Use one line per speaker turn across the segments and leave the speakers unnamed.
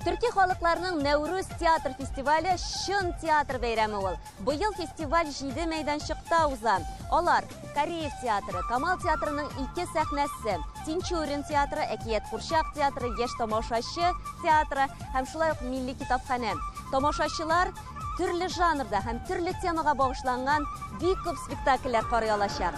Türkiye xalqlarının Nevruz Teatr Festivali Şın Teatr beyremi ol. Bu yıl festival 7 meydançıqda uzan. Olar Koreyev Teatrı, Kamal Teatrının 2 səhnəsi, Tinçurin Teatrı, Ekiyet Kurşaq Teatrı, Yeş Tomoşaşı Teatrı, hem şulay Milli Kitapxana. Tomoşaşılar türlü janrda hem türlü temaga bağışlanğan büyük köp spektakller qaryalaşaq.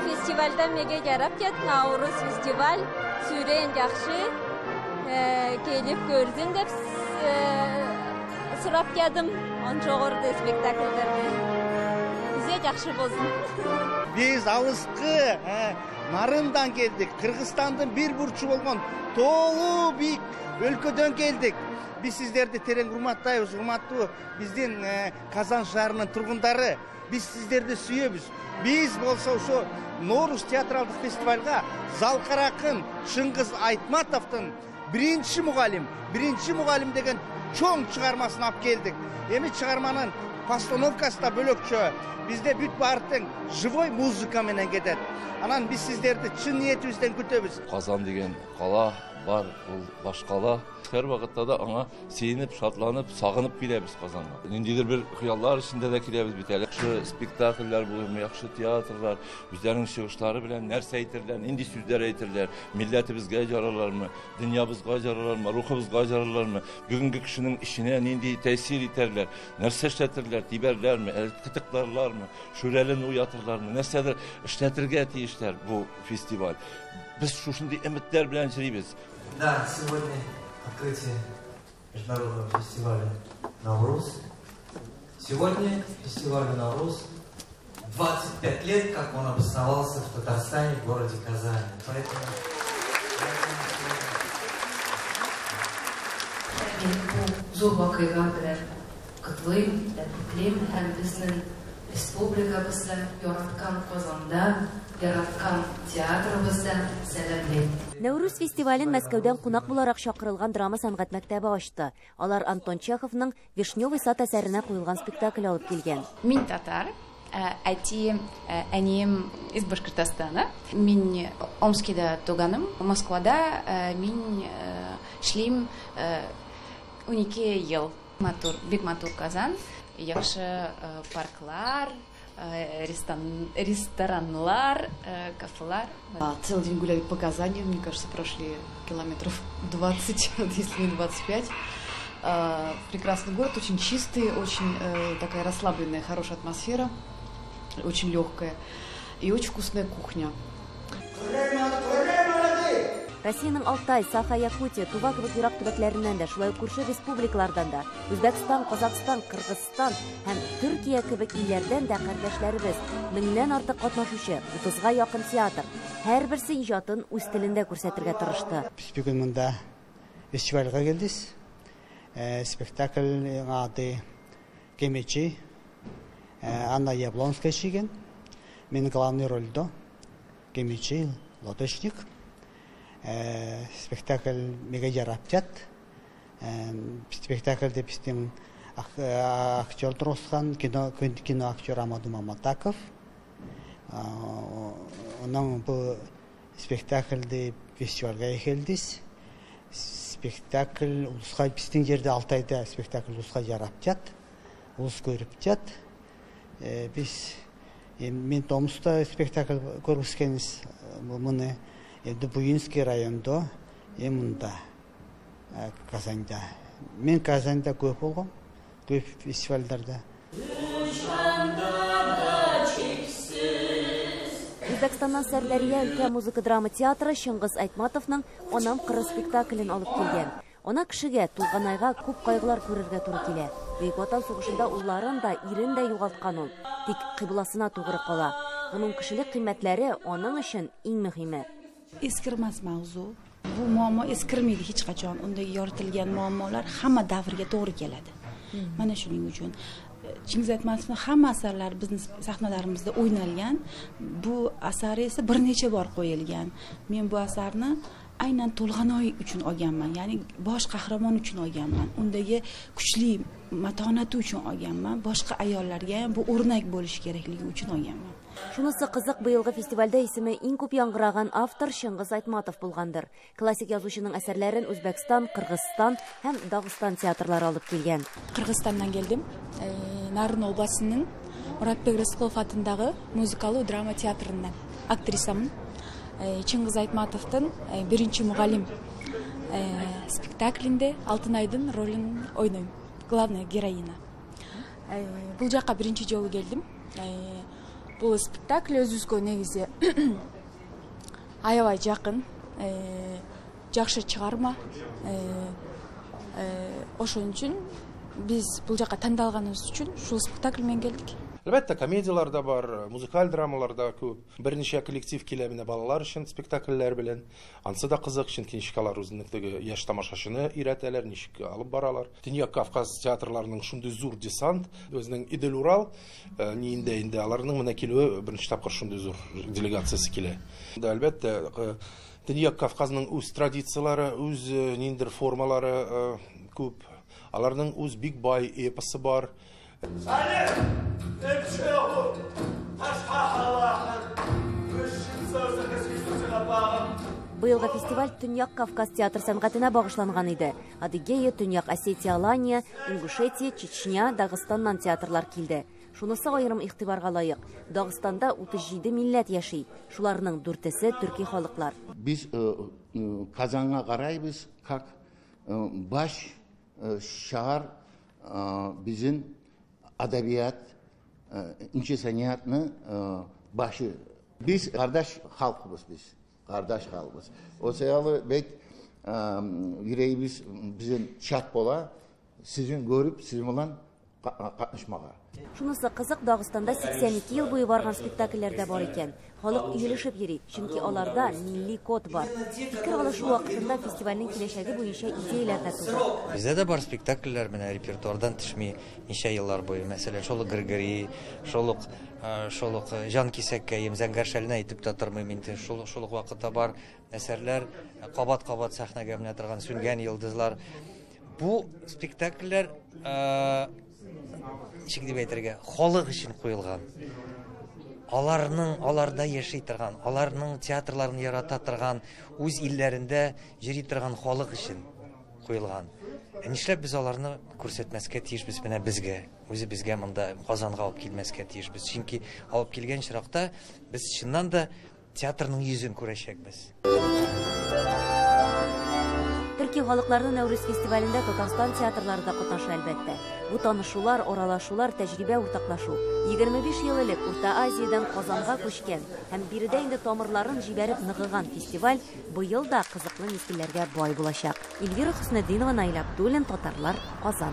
Festivaldan mege yarab ket Navruz festival süren yaxşı gelip gördün dep surap geldim onçoğurda spektakllerni bize yaxşı bolsun.
Biz alışkı Narın'dan geldik. Kırgızistan'dan bir burçu olgan toğu büyük өлкөдөн geldik. Biz sizlerdi tereң урматтайбыз, урматтуу биздин Казан шаарынын тургундары. Biz sizlerdi сүйөбүз. Biz bolsa ошо Novruz teatralдык festivalga Залкар акын Чыңгыз Айтматовдун birinci muğalim деген çoğun çıkarmasını ap geldik. Emi çıkarmanın постановкасы да бөлөкчө. Bizde бүт баардык живой музыка менен кетет. Анан biz sizlerdi чын ниетибизден күтөбүз.
Kazan деген kala бар, бул баш кала. Her vakitte de ona sevinip, şatlanıp, sağınıp bilemiz Kazan'a. Nindidir bir hıyallar içinde de kilemiz biteler. Şu spektaküller bulunmuyor, yakşı tiyatrlar, bizlerin çıkışları bilen nerse eğitirler, indi süzler eğitirler. Milletimiz gacarırlar mı, dünyamız gacarırlar mı, ruhumuz gacarırlar mı? Bugünkü kişinin işine nindi tesir iterler, nerse işletirler, diberler mi, el kıtıklarlar mı, şurelini uyatırlar mı, nersedir işletirge işler bu festival. Biz şu şimdi emitler bilen çiriyiz.
Да, сегодня открытие международного фестиваля «Навруз». Сегодня фестивалю «Навруз» 25 лет, как он обосновался в Татарстане, в городе Казани. Поэтому...
Bu zor vakıga bilen kıtlıyım, tebrikliyim. Hem bizden Respublikamızda yaratkan Kazan'da, yaratkan teatrımızda selamlayım.
Nevruz festivalin Мәскәүдән кунак буларак чакырылган драма сәнгать мәктәбе ачты. Алар Антон Чеховның Вишневый сад әсәренә куелган спектакль алып килгән.
Мин татар, әнием из Башкортостана. Мин Омскида туганым, Москвада мин шлим 12 ел. Бик матур Казан, яхшы парклар, ресторанлар, кафелар.
Целый день гуляли по Казани, мне кажется, прошли километров 20, если не 25. Прекрасный город, очень чистый, очень такая расслабленная, хорошая атмосфера, очень легкая и очень вкусная кухня.
Россиянең Алтай, Саха, Якутия, Тува кебек ерак төбәкләреннән дә, шулай ук күрше республикалардан да, Үзбәкстан, Казакстан, Кыргызстан һәм Төркия кебек илләрдән дә кардәшләребез, меңнән артык катнашучы, 30-га якын театр, һәрберсе иҗатын үз телендә күрсәтергә тырышты.
Biz bugün bunda festivalga geldik. Spektaklın adı Kemici, Anna Yablonskaya çeken. Benim главный rolda Kemici, Lodeshnik. Spektakl mega yarapchat. Spektaklde bizim aktör Troskan, kino aktör Amadou Mamatakov. Onun bu spektaklde festivalga geldik. Spektakl ulusal bizden yerde Altay'da spektakl ulusal yarapchat. Ulus görüp chat. Biz men Tomsk'ta spektakl görüskeniz bunu Buinskiy rayonda, Emunda, Kazan'da. Men Kazan'da köp olgam, köp festivallarda.
Үзбәкстаннан Сәрдәрия өлкә музыка драма театры Чыңгыз Айтматовның Онам кыры спектаклен алып килгән. Ана кешегә Тулганайга күп кайгылар күрергә туры килә. Бөек Ватан сугышында улларын да, ирен дә югалткан ул. Тик кыйбласына тугры кала. Буның кешелек кыйммәтләре аның өчен иң мөһиме.
Eskirmas mavzu. Bu muammo eskirmaydi hech qachon. Unda yoritilgan muammolar hamma davrga to'g'ri keladi. Mana shuning uchun Chingiz Aytmatovning hamma asarlari bizning sahnalarimizda o'ynalgan. Bu asar esa bir necha bor qo'yilgan. Men bu asarni
aynan To'lg'anoy uchun olganman, ya'ni bosh qahramon uchun olganman. Undagi kuchli matonati uchun olganman. Boshqa ayollarga ham bu o'rnak bo'lishi kerakligi uchun olganman.
Shunisi qiziq, bu yilgi festivalda ismi eng ko'p yang'iragan avtor Shingiz Aytmatov bo'lgandir. Klassik yozuvchining asarlarini O'zbekiston, Qirg'iziston ham Dog'iston teatrlari olib kelgan.
Qirg'izistondan keldim. Narin obasining Muratbek Rizqulov atındagi muzikal drama teatridan aktrisaman. Shingiz Aytmatovdan birinchi muallim spektaklinde Altınay'dın rolini oynayım. Главная героина. Bu жаққа birinchi жолы келдім. Бұл спектакль өзүзгө негизи аябай жакын, жакшы чыгарма. Ошон үчүн биз бул жакка тандалганыбыз үчүн ушул спектакль менен келдик.
Әлбәттә, комедиялар да бар, музыкаль драмалар да күп. Берничә коллектив килә менә балалар өчен спектакльләр белән. Ансы да кызык, чөнки ничекалар үзенең яшь тамашачыны өйрәтәләр, ничек алып баралар. Төньяк Кавказ театрларының шундый зур десант, өзенең Идел Урал инде аларның менә килүе беренче тапкыр шундый зур делегациясы килә. Әлбәттә, Төньяк Кавказның үз традициялары, үз ниндер формалары күп. Аларның үз бик бай эпосы бар.
Быелгы фестиваль Төньяк Кавказ театр сәнгатенә багышланган иде. Адыгея, Төньяк Осетия, Алания, Ингушетия, Чечня, Дагыстаннан театрлар килде. Шунысы аерым игътибарга лайык. Дагыстанда 37 милләт яши. Шуларның 4-се төрки халыклар.
Biz Kazan'a karayız, как baş şahar bizim adabiyat, incesaniyatını başı. Biz kardeş halkımız biz. Kardeş halkımız. O sebeple bek yüreğimiz bizim çat bola, sizin görüp sizin olan katlaşmağa.
Шунысы кызык, Дагыстанда 82 ел буе барган спектакльләрдә бар икән. Халык иелешеп йөри, чөнки аларда милли код бар. Фикер алышу вакытында фестивальнең киләчәге буенча идеяләр дә туды.
Бездә дә бар спектакльләр менә репертуардан төшми ничә еллар буе. Мәсәлән, шулык Григорий, шулык Жан Кисәккәем, Зәңгәршәлне әйтеп тә тормыйм инде. Шулык вакытта бар әсәрләр, кабат-кабат сәхнәгә менә торган Сүнгән йолдызлар. Бу спектакльләр ничек дип әйтергә, халык өчен куелган. Аларда яши торган, аларның театрларын ярата торган, үз илләрендә җыри торган халык өчен куелган. Нишләп без аларны күрсәтмәскә тиешбез менә безгә? Безгә монда Казанга алып килмәскә тиешбез. Чөнки алып килгән чиракта без чыннан да театрның йөзен күрәчәкбез.
Төрки халыкларының Нәүрүз фестивалендә Татарстан театрлары да катнаша әлбәттә. Бу танышулар, аралашулар, тәҗрибә уртаклашу. 25 ел элек Урта Азиядан Казанга күчкән һәм биредә инде тамырларын җибәреп ныгыган фестиваль быел да кызыклы мизгелләргә бай булачак. Эльвира Хөснетдинова, Наил Абдуллин, Татарлар, Казан.